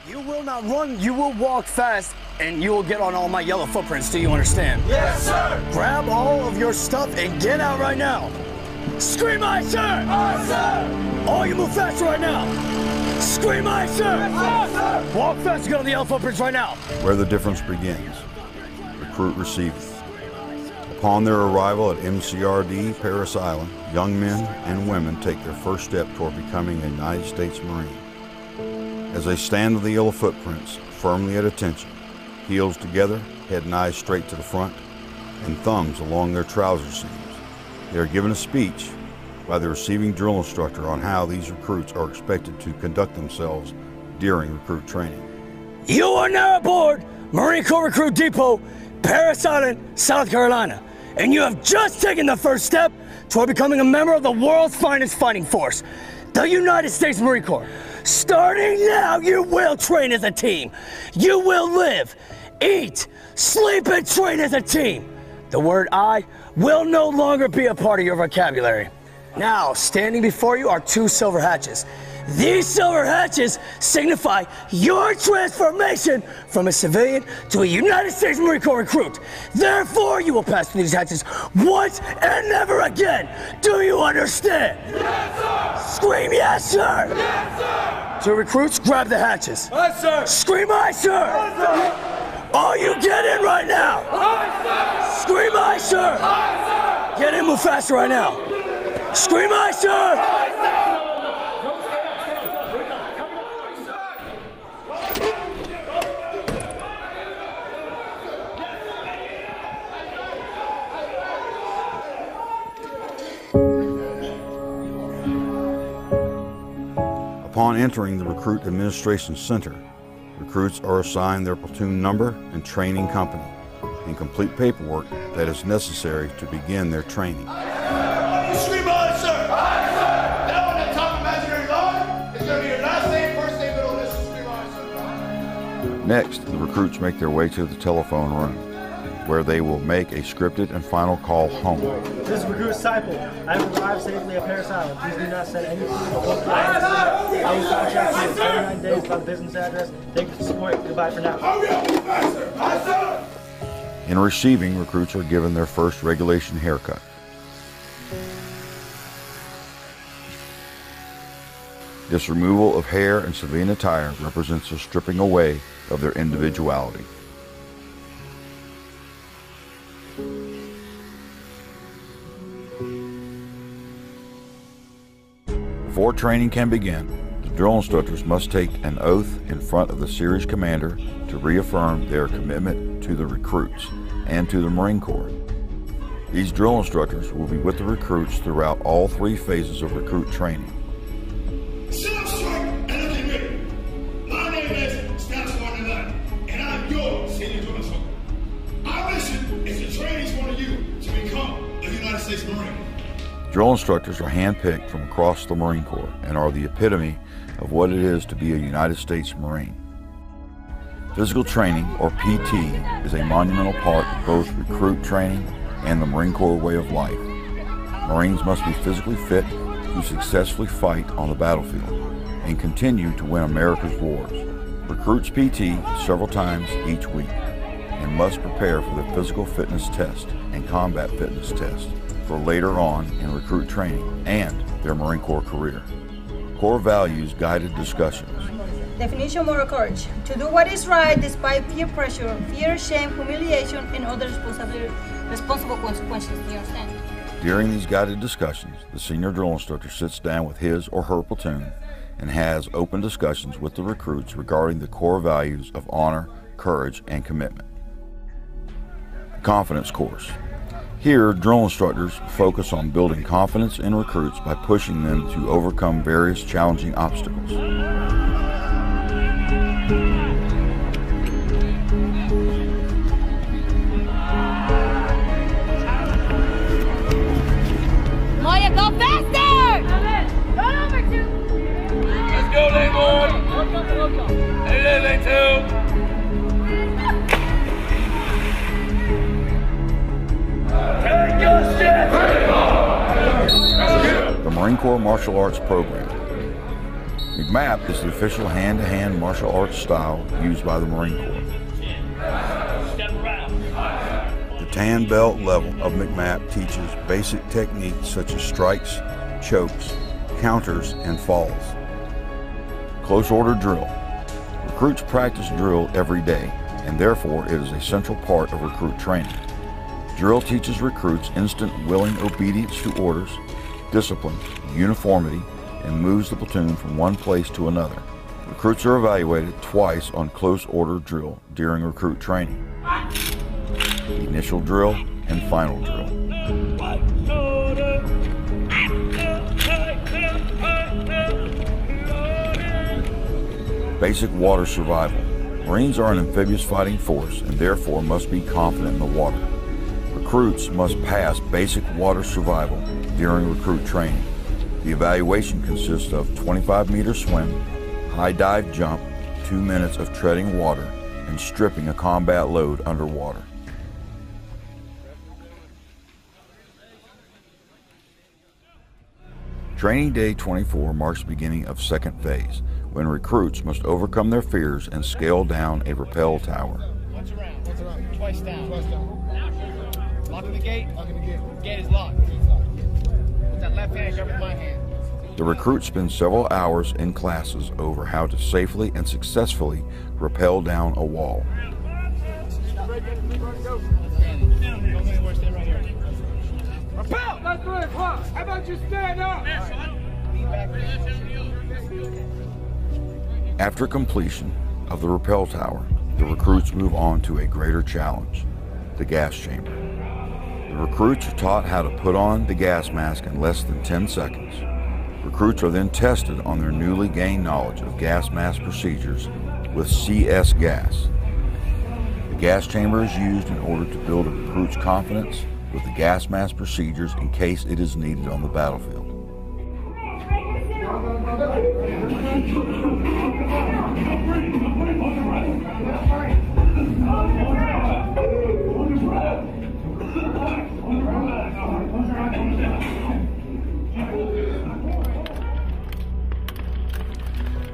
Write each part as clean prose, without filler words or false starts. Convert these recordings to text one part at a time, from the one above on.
You will not run, you will walk fast, and you will get on all my yellow footprints. Do you understand? Yes, sir! Grab all of your stuff and get out right now. Scream, aye, sir! Aye, sir! All you move faster right now. Scream, aye, sir! Aye, sir! Walk fast, get on the yellow footprints right now. Where the difference begins. Recruit receiveth. Upon their arrival at MCRD Parris Island, young men and women take their first step toward becoming a United States Marine. As they stand with the yellow footprints firmly at attention, heels together, head and eyes straight to the front, and thumbs along their trouser seams, they are given a speech by the receiving drill instructor on how these recruits are expected to conduct themselves during recruit training. You are now aboard Marine Corps Recruit Depot, Parris Island, South Carolina, and you have just taken the first step toward becoming a member of the world's finest fighting force, the United States Marine Corps. Starting now, you will train as a team. You will live, eat, sleep, and train as a team. The word I will no longer be a part of your vocabulary. Now, standing before you are two silver hatches. These silver hatches signify your transformation from a civilian to a United States Marine Corps recruit. Therefore, you will pass through these hatches once and never again. Do you understand? Yes, sir! Scream yes, sir! Yes, sir! So recruits, grab the hatches. Aye, sir! Scream aye, sir! Aye, sir! All you get in right now! Aye, sir! Scream aye, sir! Aye, sir! Get in, move faster right now. Scream aye, sir! Aye, sir! Upon entering the Recruit Administration Center, recruits are assigned their platoon number and training company and complete paperwork that is necessary to begin their training. Scream aye, sir! Aye, sir! That on that top imaginary line is going to be your last name, first name, middle initial. Scream aye, sir! Next, the recruits make their way to the telephone room, where they will make a scripted and final call home. This is Recruit Disciple. I have arrived safely at Parris Island. Please do not send any food or book I will contact you in 79 days by the business address. Thank you for support. Goodbye for now. Hurry up, faster! Aye, sir! In receiving, recruits are given their first regulation haircut. This removal of hair and civilian attire represents a stripping away of their individuality. Before training can begin, the drill instructors must take an oath in front of the series commander to reaffirm their commitment to the recruits and to the Marine Corps. These drill instructors will be with the recruits throughout all three phases of recruit training. Sit up straight and look at me. My name is Status 111, and I'm your senior drill instructor. Our mission is to train each one of you to become a United States Marine. Drill instructors are handpicked from across the Marine Corps and are the epitome of what it is to be a United States Marine. Physical training, or PT, is a monumental part of both recruit training and the Marine Corps way of life. Marines must be physically fit to successfully fight on the battlefield and continue to win America's wars. Recruits PT several times each week and must prepare for the physical fitness test and combat fitness test for later on in recruit training and their Marine Corps career. Core values guided discussions. Definition: moral courage. To do what is right despite peer pressure, fear, shame, humiliation, and other responsible consequences. Do you understand? During these guided discussions, the senior drill instructor sits down with his or her platoon and has open discussions with the recruits regarding the core values of honor, courage, and commitment. The confidence course. Here, drill instructors focus on building confidence in recruits by pushing them to overcome various challenging obstacles. Moya, go faster! Run over two! Let's go, lane one! Hey, lane two! The Marine Corps Martial Arts Program. McMAP is the official hand-to-hand martial arts style used by the Marine Corps. The tan belt level of McMAP teaches basic techniques such as strikes, chokes, counters, and falls. Close order drill. Recruits practice drill every day, and therefore it is a central part of recruit training. Drill teaches recruits instant willing obedience to orders, discipline, uniformity, and moves the platoon from one place to another. Recruits are evaluated twice on close order drill during recruit training: initial drill and final drill. Basic water survival. Marines are an amphibious fighting force and therefore must be confident in the water. Recruits must pass basic water survival during recruit training. The evaluation consists of 25-meter swim, high dive jump, 2 minutes of treading water, and stripping a combat load underwater. Training Day 24 marks the beginning of second phase, when recruits must overcome their fears and scale down a rappel tower. Once around, twice down. Locking the gate. Gate is locked. With that left hand, cover my hand. The recruits spend several hours in classes over how to safely and successfully rappel down a wall. Rappel! That's good. How about you stand up? After completion of the rappel tower, the recruits move on to a greater challenge, the gas chamber. The recruits are taught how to put on the gas mask in less than 10 seconds. Recruits are then tested on their newly gained knowledge of gas mask procedures with CS gas. The gas chamber is used in order to build a recruit's confidence with the gas mask procedures in case it is needed on the battlefield.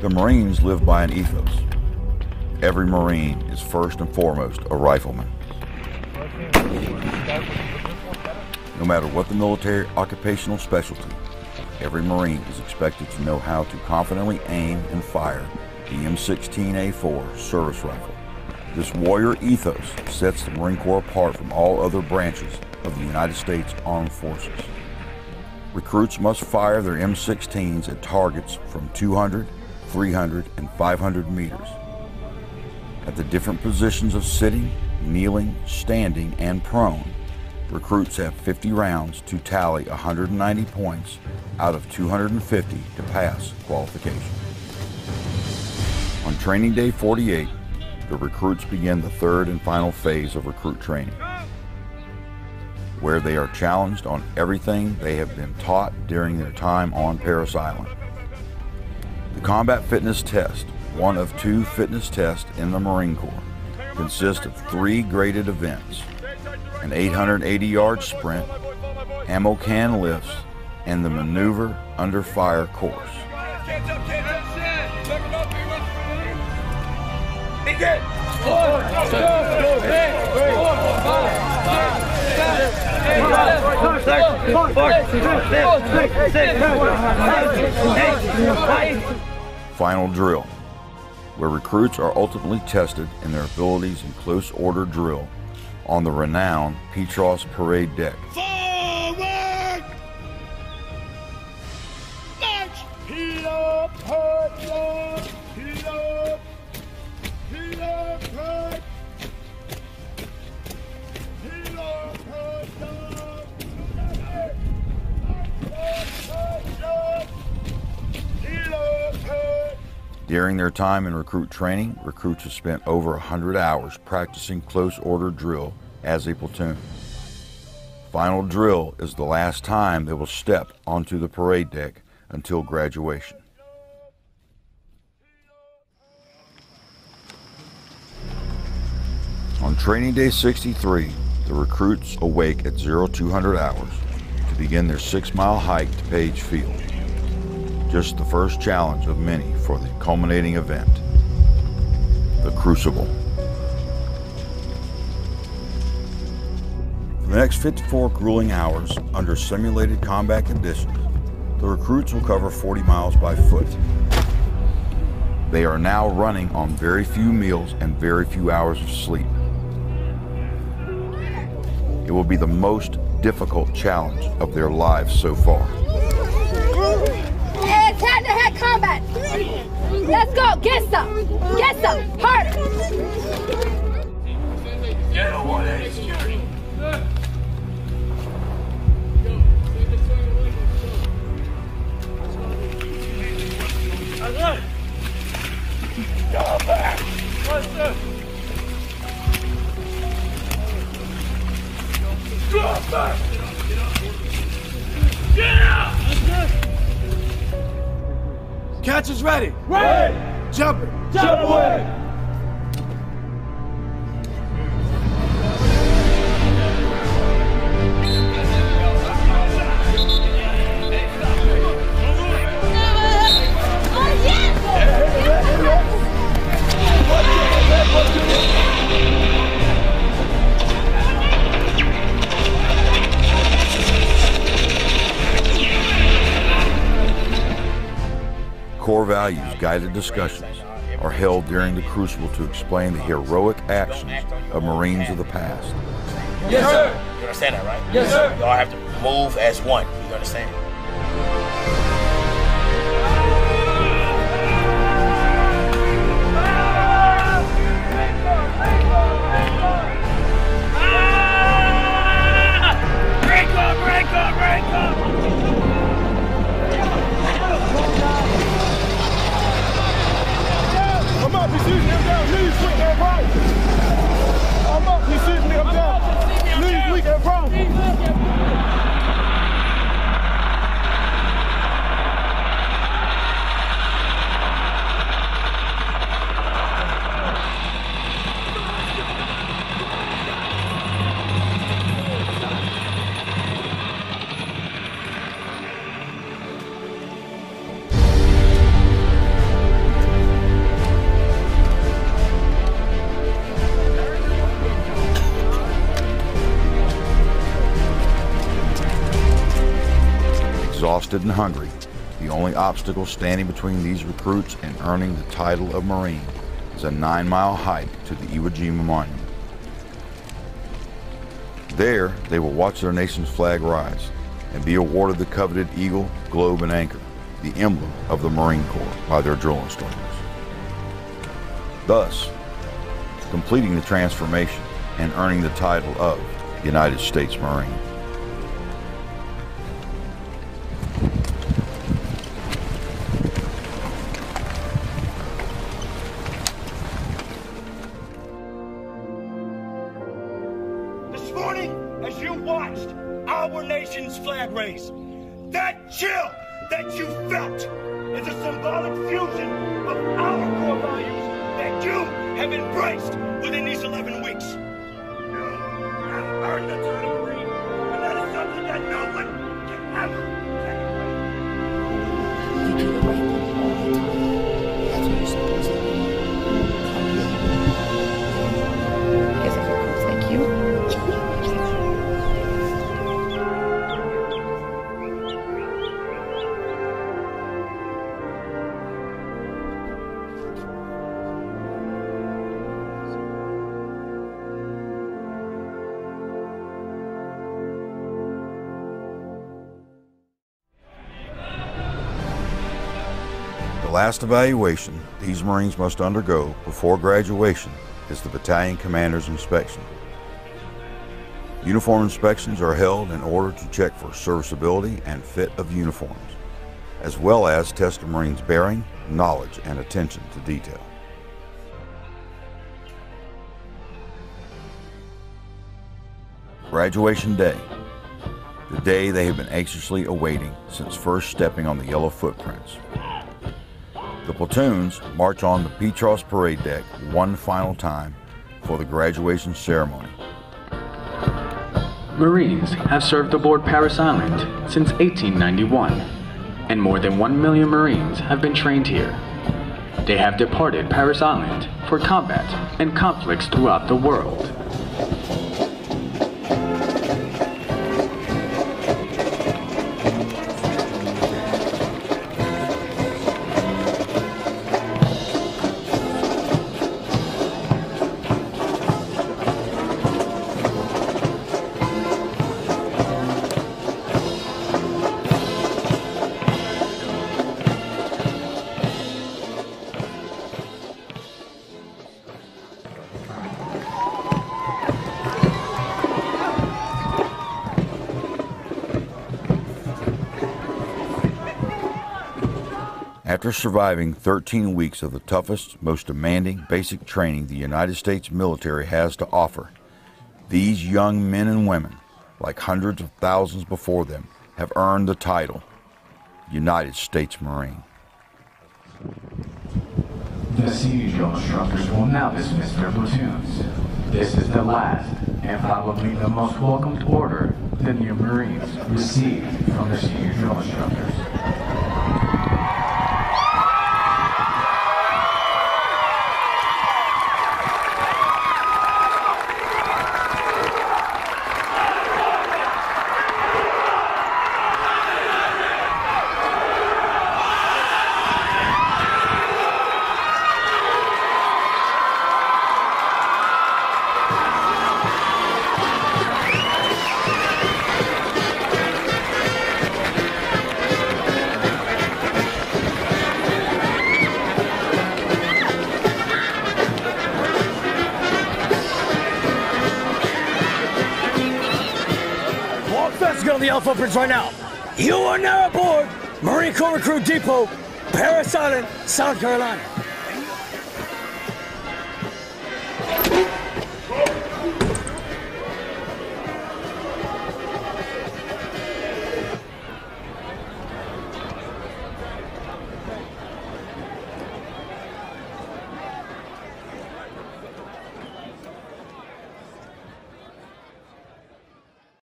The Marines live by an ethos. Every Marine is first and foremost a rifleman. No matter what the military occupational specialty, every Marine is expected to know how to confidently aim and fire the M16A4 service rifle. This warrior ethos sets the Marine Corps apart from all other branches of the United States Armed Forces. Recruits must fire their M16s at targets from 200, 300, and 500 meters. At the different positions of sitting, kneeling, standing, and prone, recruits have 50 rounds to tally 190 points out of 250 to pass qualification. On Training Day 48, the recruits begin the third and final phase of recruit training, where they are challenged on everything they have been taught during their time on Parris Island. The combat fitness test, one of 2 fitness tests in the Marine Corps, consists of 3 graded events: an 880-yard sprint, ammo can lifts, and the maneuver under fire course. Final drill, where recruits are ultimately tested in their abilities in close order drill on the renowned Parris parade deck. Forward! March! Heat up, hurry up! Heat up! Heat up, hurry! Heat up, hurry up! Heat up, hurry! During their time in recruit training, recruits have spent over 100 hours practicing close order drill as a platoon. Final drill is the last time they will step onto the parade deck until graduation. On Training Day 63, the recruits awake at 0200 hours to begin their 6-mile hike to Page Field. just the first challenge of many for the culminating event, the Crucible. For the next 54 grueling hours, under simulated combat conditions, the recruits will cover 40 miles by foot. They are now running on very few meals and very few hours of sleep. It will be the most difficult challenge of their lives so far. It's head-to-head combat. Let's go. Get some. Get some. Harder. Get a 180 security. Go back. Go back. Get out. Catch is ready. Ready. Jumping. Jump away. Core values guided discussions are held during the Crucible to explain the heroic actions of Marines of the past. Yes, sir. You understand that, right? Yes, sir. You all have to move as one. You understand? Break up, break up, break up. I'm up, you see me, I'm down, leave, sweet, and right. I'm up, you see me, I'm down, leave, weak, and right. Exhausted and hungry, the only obstacle standing between these recruits and earning the title of Marine is a 9-mile hike to the Iwo Jima Monument. There, they will watch their nation's flag rise and be awarded the coveted Eagle, Globe, and Anchor, the emblem of the Marine Corps, by their drill instructors. Thus, completing the transformation and earning the title of United States Marine. This morning, as you watched our nation's flag raise, that chill that you felt is a symbolic fusion of our core values that you have embraced within these 11 weeks. You have earned the title Marine, and that is something that no one can ever take away. You do the right thing all the time. That's what you're supposed to do. Guess I can cook like you. The last evaluation these Marines must undergo before graduation is the battalion commander's inspection. Uniform inspections are held in order to check for serviceability and fit of uniforms, as well as test a Marine's bearing, knowledge, and attention to detail. Graduation day, the day they have been anxiously awaiting since first stepping on the yellow footprints. The platoons march on the Petros parade deck one final time for the graduation ceremony. Marines have served aboard Parris Island since 1891. and more than 1 million Marines have been trained here. They have departed Parris Island for combat and conflicts throughout the world. After surviving 13 weeks of the toughest, most demanding basic training the United States military has to offer, these young men and women, like hundreds of thousands before them, have earned the title United States Marine. The senior drill instructors will now dismiss their platoons. This is the last and probably the most welcomed order the new Marines received from their senior drill instructors. On the Alpha Footprints right now. You are now aboard Marine Corps Recruit Depot, Parris Island, South Carolina.